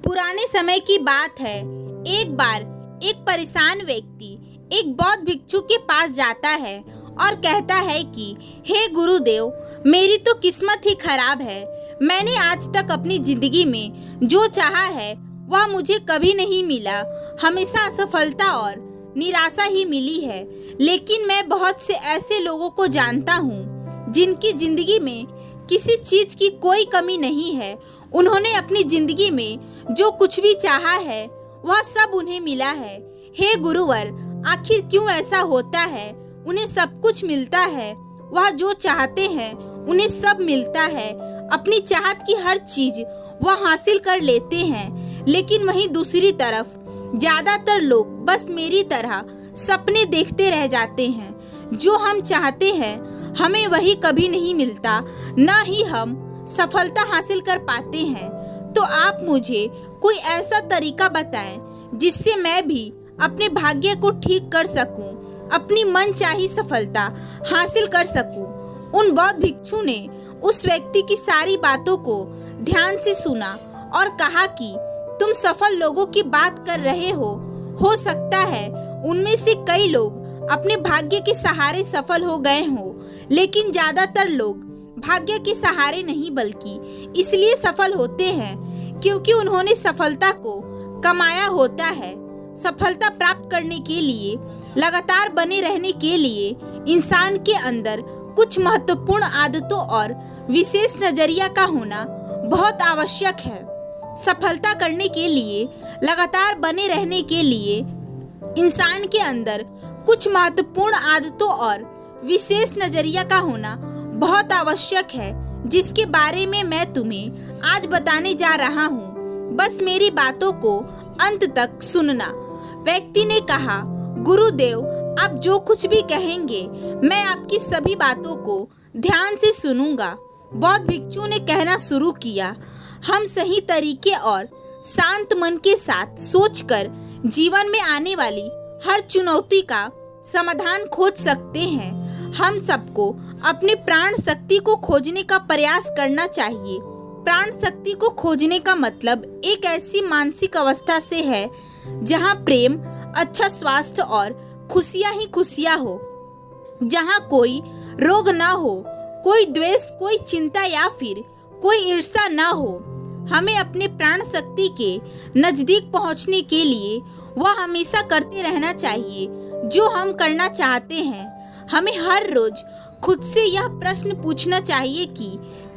पुराने समय की बात है। एक बार एक परेशान व्यक्ति एक बौद्ध भिक्षु के पास जाता है और कहता है कि हे गुरुदेव, मेरी तो किस्मत ही खराब है। मैंने आज तक अपनी जिंदगी में जो चाहा है वह मुझे कभी नहीं मिला। हमेशा असफलता और निराशा ही मिली है। लेकिन मैं बहुत से ऐसे लोगों को जानता हूँ जिनकी जिंदगी में किसी चीज की कोई कमी नहीं है। उन्होंने अपनी जिंदगी में जो कुछ भी चाहा है वह सब उन्हें मिला है। हे गुरुवर, आखिर क्यों ऐसा होता है? उन्हें सब कुछ मिलता है, वह जो चाहते हैं उन्हें सब मिलता है। अपनी चाहत की हर चीज वह हासिल कर लेते हैं। लेकिन वहीं दूसरी तरफ ज्यादातर लोग बस मेरी तरह सपने देखते रह जाते हैं। जो हम चाहते हैं हमें वही कभी नहीं मिलता, न ही हम सफलता हासिल कर पाते हैं। तो आप मुझे कोई ऐसा तरीका बताएं जिससे मैं भी अपने भाग्य को ठीक कर सकूं, अपनी मनचाही सफलता हासिल कर सकूं। उन बौद्ध भिक्षु ने उस व्यक्ति की सारी बातों को ध्यान से सुना और कहा कि तुम सफल लोगों की बात कर रहे हो सकता है उनमें से कई लोग अपने भाग्य के सहारे सफल हो गए हो, लेकिन ज्यादातर लोग भाग्य के सहारे नहीं बल्कि इसलिए सफल होते हैं क्योंकि उन्होंने सफलता को कमाया होता है। सफलता प्राप्त करने के लिए, लगातार बने रहने के लिए इंसान के अंदर कुछ महत्वपूर्ण आदतों और विशेष नजरिया का होना बहुत आवश्यक है। सफलता करने के लिए, लगातार बने रहने के लिए इंसान के अंदर कुछ महत्वपूर्ण आदतों और विशेष नजरिया का होना बहुत आवश्यक है, जिसके बारे में मैं तुम्हें आज बताने जा रहा हूँ। बस मेरी बातों को अंत तक सुनना। व्यक्ति ने कहा, गुरुदेव, आप जो कुछ भी कहेंगे मैं आपकी सभी बातों को ध्यान से सुनूंगा। बौद्ध भिक्षु ने कहना शुरू किया, हम सही तरीके और शांत मन के साथ सोचकर जीवन में आने वाली हर चुनौती का समाधान खोज सकते हैं। हम सबको अपनी प्राण शक्ति को खोजने का प्रयास करना चाहिए। प्राण शक्ति को खोजने का मतलब एक ऐसी मानसिक अवस्था से है जहां प्रेम, अच्छा स्वास्थ्य और खुशियां ही खुशियां हो, जहां कोई रोग ना हो, कोई द्वेष, कोई चिंता या फिर कोई ईर्ष्या ना हो। हमें अपने प्राण शक्ति के नजदीक पहुंचने के लिए वह हमेशा करते रहना चाहिए जो हम करना चाहते हैं। हमें हर रोज खुद से यह प्रश्न पूछना चाहिए कि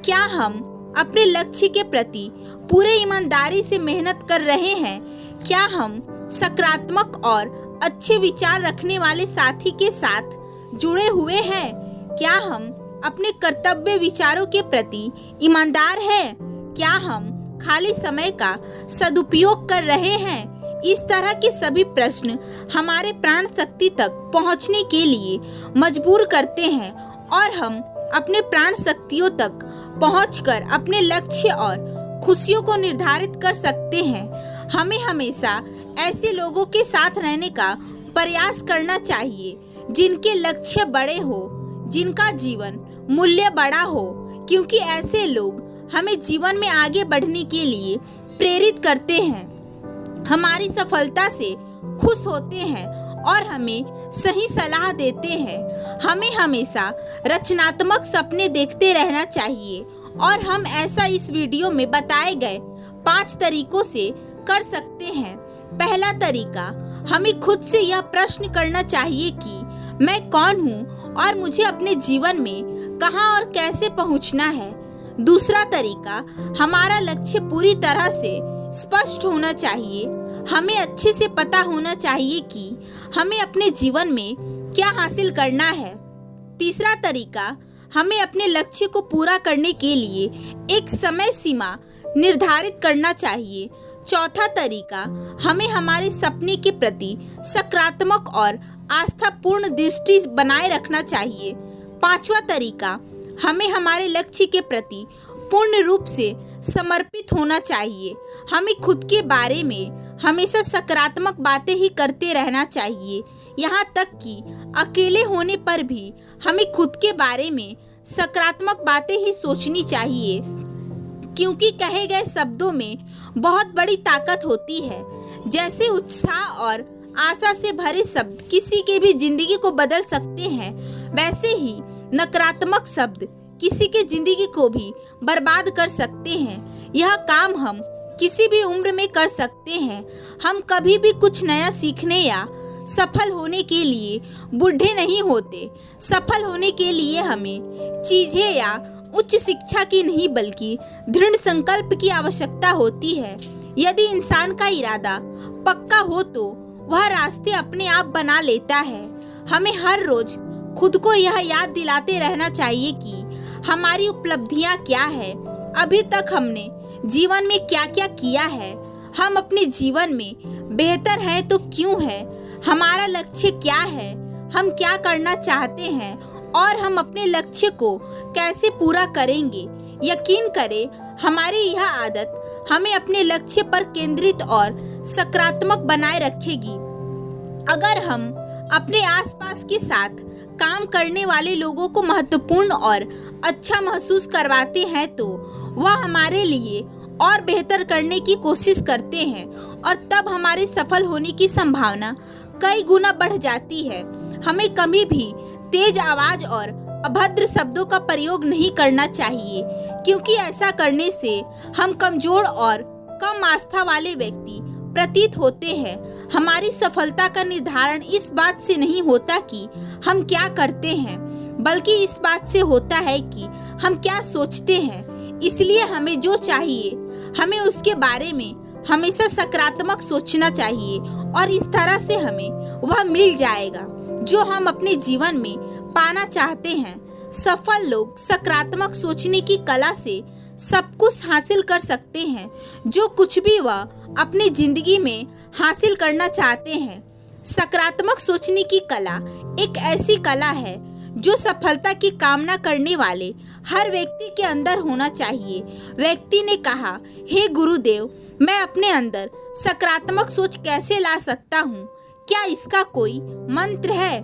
क्या हम अपने लक्ष्य के प्रति पूरे ईमानदारी से मेहनत कर रहे हैं? क्या हम सकारात्मक और अच्छे विचार रखने वाले साथी के साथ जुड़े हुए हैं? क्या हम अपने कर्तव्य विचारों के प्रति ईमानदार हैं? क्या हम खाली समय का सदुपयोग कर रहे हैं? इस तरह के सभी प्रश्न हमारे प्राण शक्ति तक पहुंचने के लिए मजबूर करते हैं और हम अपने प्राण शक्तियों तक पहुंचकर अपने लक्ष्य और खुशियों को निर्धारित कर सकते हैं। हमें हमेशा ऐसे लोगों के साथ रहने का प्रयास करना चाहिए जिनके लक्ष्य बड़े हो, जिनका जीवन मूल्य बड़ा हो, क्योंकि ऐसे लोग हमें जीवन में आगे बढ़ने के लिए प्रेरित करते हैं, हमारी सफलता से खुश होते हैं और हमें सही सलाह देते हैं। हमें हमेशा रचनात्मक सपने देखते रहना चाहिए और हम ऐसा इस वीडियो में बताए गए 5 तरीकों से कर सकते हैं। पहला तरीका, हमें खुद से यह प्रश्न करना चाहिए कि मैं कौन हूँ और मुझे अपने जीवन में कहाँ और कैसे पहुँचना है। दूसरा तरीका, हमारा लक्ष्य पूरी तरह से स्पष्ट होना चाहिए। हमें अच्छे से पता होना चाहिए कि हमें अपने जीवन में क्या हासिल करना है। तीसरा तरीका, हमें अपने लक्ष्य को पूरा करने के लिए एक समय सीमा निर्धारित करना चाहिए। चौथा तरीका, हमें हमारे सपने के प्रति सकारात्मक और आस्थापूर्ण दृष्टि बनाए रखना चाहिए। पांचवा तरीका, हमें हमारे लक्ष्य के प्रति पूर्ण रूप से समर्पित होना चाहिए। हमें खुद के बारे में हमेशा सकारात्मक बातें ही करते रहना चाहिए, यहाँ तक कि अकेले होने पर भी हमें खुद के बारे में सकारात्मक बातें ही सोचनी चाहिए। क्योंकि कहे गए शब्दों में बहुत बड़ी ताकत होती है। जैसे उत्साह और आशा से भरे शब्द किसी के भी जिंदगी को बदल सकते हैं, वैसे ही नकारात्मक शब्द किसी के जिंदगी को भी बर्बाद कर सकते हैं। यह काम हम किसी भी उम्र में कर सकते हैं। हम कभी भी कुछ नया सीखने या सफल होने के लिए बूढ़े नहीं होते। सफल होने के लिए हमें चीजें या उच्च शिक्षा की नहीं बल्कि दृढ़ संकल्प की आवश्यकता होती है। यदि इंसान का इरादा पक्का हो तो वह रास्ते अपने आप बना लेता है। हमें हर रोज खुद को यह याद दिलाते रहना चाहिए कि हमारी उपलब्धियां क्या है, अभी तक हमने जीवन में क्या क्या किया है, हम अपने जीवन में बेहतर है तो क्यों है, हमारा लक्ष्य क्या है, हम क्या करना चाहते हैं और हम अपने लक्ष्य को कैसे पूरा करेंगे। यकीन करें, हमारी यह आदत हमें अपने लक्ष्य पर केंद्रित और सकारात्मक बनाए रखेगी। अगर हम अपने आसपास के साथ काम करने वाले लोगों को महत्वपूर्ण और अच्छा महसूस करवाते हैं तो वह हमारे लिए और बेहतर करने की कोशिश करते हैं और तब हमारे सफल होने की संभावना कई गुना बढ़ जाती है। हमें कभी भी तेज आवाज और अभद्र शब्दों का प्रयोग नहीं करना चाहिए, क्योंकि ऐसा करने से हम कमजोर और कम आस्था वाले व्यक्ति प्रतीत होते हैं। हमारी सफलता का निर्धारण इस बात से नहीं होता कि हम क्या करते हैं, बल्कि इस बात से होता है कि हम क्या सोचते हैं। इसलिए हमें जो चाहिए, हमें उसके बारे में हमेशा सकारात्मक सोचना चाहिए और इस तरह से हमें वह मिल जाएगा जो हम अपने जीवन में पाना चाहते हैं। सफल लोग सकारात्मक सोचने की कला से सब कुछ हासिल कर सकते हैं, जो कुछ भी वह अपनी जिंदगी में हासिल करना चाहते हैं। सकारात्मक सोचने की कला एक ऐसी कला है जो सफलता की कामना करने वाले हर व्यक्ति के अंदर होना चाहिए। व्यक्ति ने कहा, हे गुरुदेव, मैं अपने अंदर सकारात्मक सोच कैसे ला सकता हूँ? क्या इसका कोई मंत्र है?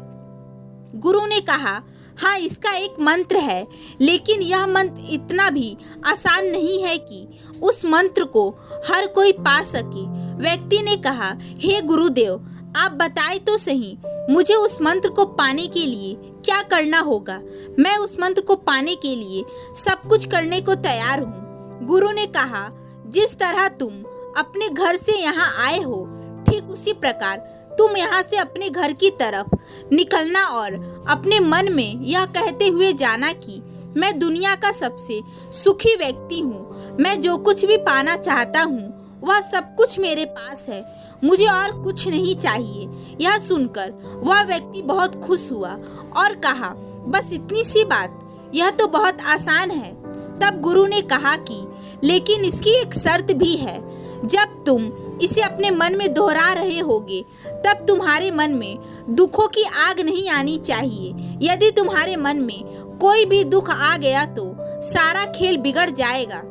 गुरु ने कहा, हाँ, इसका एक मंत्र है, लेकिन यह मंत्र इतना भी आसान नहीं है कि उस मंत्र को हर कोई पा सके। व्यक्ति ने कहा, हे गुरुदेव, आप बताए तो सही, मुझे उस मंत्र को पाने के लिए क्या करना होगा? मैं उस मंत्र को पाने के लिए सब कुछ करने को तैयार हूँ। गुरु ने कहा, जिस तरह तुम अपने घर से यहाँ आए हो, ठीक उसी प्रकार तुम यहाँ से अपने घर की तरफ निकलना और अपने मन में यह कहते हुए जाना कि मैं दुनिया का सबसे सुखी व्यक्ति हूँ। मैं जो कुछ भी पाना चाहता हूँ वह सब कुछ मेरे पास है, मुझे और कुछ नहीं चाहिए। यह सुनकर वह व्यक्ति बहुत खुश हुआ और कहा, बस इतनी सी बात, यह तो बहुत आसान है। तब गुरु ने कहा कि लेकिन इसकी एक शर्त भी है। जब तुम इसे अपने मन में दोहरा रहे होगे तब तुम्हारे मन में दुखों की आग नहीं आनी चाहिए। यदि तुम्हारे मन में कोई भी दुख आ गया तो सारा खेल बिगड़ जाएगा।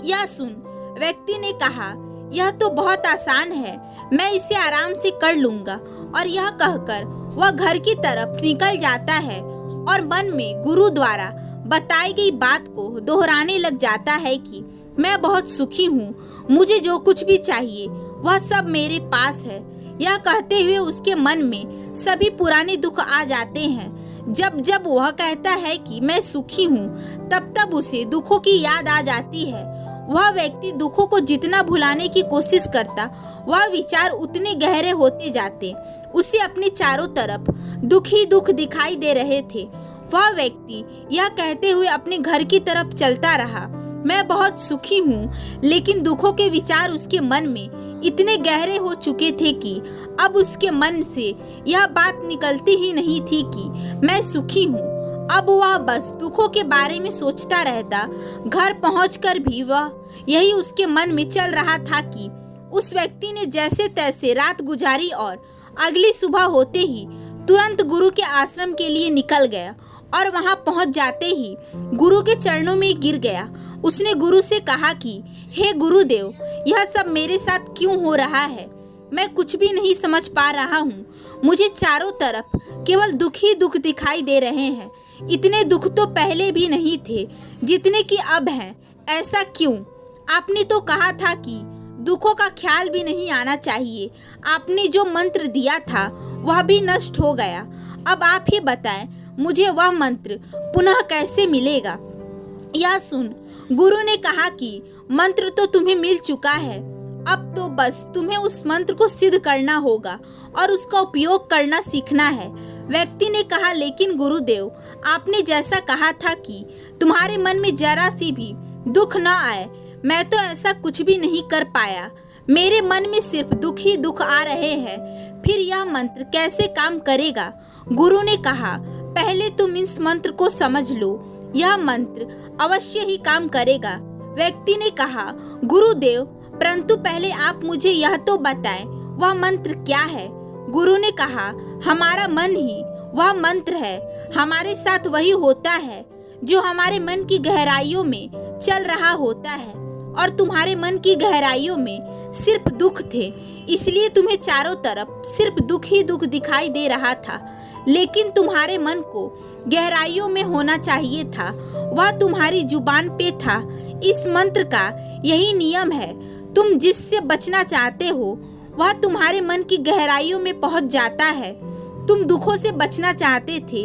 यह सुन व्यक्ति ने कहा, यह तो बहुत आसान है, मैं इसे आराम से कर लूंगा। और यह कहकर वह घर की तरफ निकल जाता है और मन में गुरु द्वारा बताई गई बात को दोहराने लग जाता है कि मैं बहुत सुखी हूँ, मुझे जो कुछ भी चाहिए वह सब मेरे पास है। यह कहते हुए उसके मन में सभी पुराने दुख आ जाते हैं। जब जब वह कहता है कि मैं सुखी हूँ, तब तब उसे दुखों की याद आ जाती है। वह व्यक्ति दुखों को जितना भुलाने की कोशिश करता, वह विचार उतने गहरे होते जाते। उसे अपने चारों तरफ दुख ही दुख दिखाई दे रहे थे। वह व्यक्ति यह कहते हुए अपने घर की तरफ चलता रहा, मैं बहुत सुखी हूँ, लेकिन दुखों के विचार उसके मन में इतने गहरे हो चुके थे कि अब उसके मन से यह बात निकलती ही नहीं थी कि मैं सुखी हूँ। अब वह बस दुखों के बारे में सोचता रहता। घर पहुंचकर भी वह यही उसके मन में चल रहा था कि उस व्यक्ति ने जैसे तैसे रात गुजारी और अगली सुबह होते ही तुरंत गुरु के आश्रम के लिए निकल गया और वहां पहुंच जाते ही गुरु के चरणों में गिर गया। उसने गुरु से कहा कि हे गुरुदेव, यह सब मेरे साथ क्यों हो रहा है? मैं कुछ भी नहीं समझ पा रहा हूँ। मुझे चारों तरफ केवल दुख ही दुख दिखाई दे रहे हैं। इतने दुख तो पहले भी नहीं थे जितने कि अब हैं। ऐसा क्यों? आपने तो कहा था कि दुखों का ख्याल भी नहीं आना चाहिए। आपने जो मंत्र दिया था वह भी नष्ट हो गया। अब आप ही बताएं, मुझे वह मंत्र पुनः कैसे मिलेगा? यह सुन गुरु ने कहा कि मंत्र तो तुम्हें मिल चुका है, अब तो बस तुम्हें उस मंत्र को सिद्ध करना होगा और उसका उपयोग करना सीखना है। व्यक्ति ने कहा, लेकिन गुरुदेव, आपने जैसा कहा था कि तुम्हारे मन में जरा सी भी दुख न आए, मैं तो ऐसा कुछ भी नहीं कर पाया। मेरे मन में सिर्फ दुख ही दुख आ रहे हैं। फिर यह मंत्र कैसे काम करेगा? गुरु ने कहा, पहले तुम इस मंत्र को समझ लो, यह मंत्र अवश्य ही काम करेगा। व्यक्ति ने कहा, गुरुदेव, परंतु पहले आप मुझे यह तो बताएं, वह मंत्र क्या है? गुरु ने कहा, हमारा मन ही वह मंत्र है। हमारे साथ वही होता है जो हमारे मन की गहराइयों में चल रहा होता है, और तुम्हारे मन की गहराइयों में सिर्फ दुख थे, इसलिए तुम्हें चारों तरफ सिर्फ दुख ही दुख दिखाई दे रहा था। लेकिन तुम्हारे मन को गहराइयों में होना चाहिए था, वह तुम्हारी जुबान पे था। इस मंत्र का यही नियम है, तुम जिससे बचना चाहते हो वह तुम्हारे मन की गहराइयों में पहुंच जाता है। तुम दुखों से बचना चाहते थे,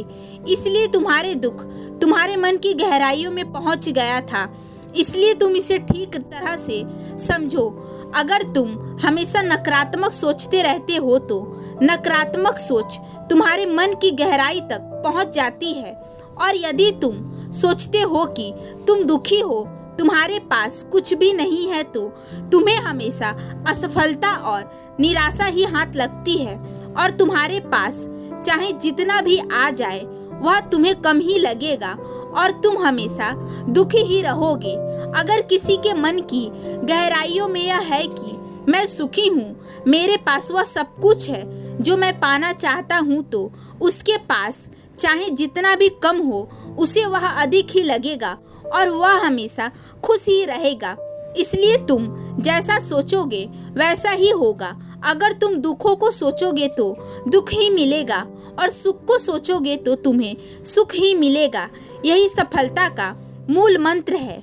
इसलिए तुम्हारे दुख तुम्हारे मन की गहराइयों में पहुंच गया था। इसलिए तुम इसे ठीक तरह से समझो। अगर तुम हमेशा नकारात्मक सोचते रहते हो तो नकारात्मक सोच तुम्हारे मन की गहराई तक पहुंच जाती है, और यदि तुम सोचते हो कि तुम दुखी हो, तुम्हारे पास कुछ भी नहीं है, तो तुम्हें हमेशा असफलता और निराशा ही हाथ लगती है, और तुम्हारे पास चाहे जितना भी आ जाए वह तुम्हें कम ही लगेगा और तुम हमेशा दुखी ही रहोगे। अगर किसी के मन की गहराइयों में यह है कि मैं सुखी हूँ, मेरे पास वह सब कुछ है जो मैं पाना चाहता हूँ, तो उसके पास चाहे जितना भी कम हो उसे वह अधिक ही लगेगा और वह हमेशा खुश ही रहेगा। इसलिए तुम जैसा सोचोगे वैसा ही होगा। अगर तुम दुखों को सोचोगे तो दुख ही मिलेगा, और सुख को सोचोगे तो तुम्हें सुख ही मिलेगा। यही सफलता का मूल मंत्र है।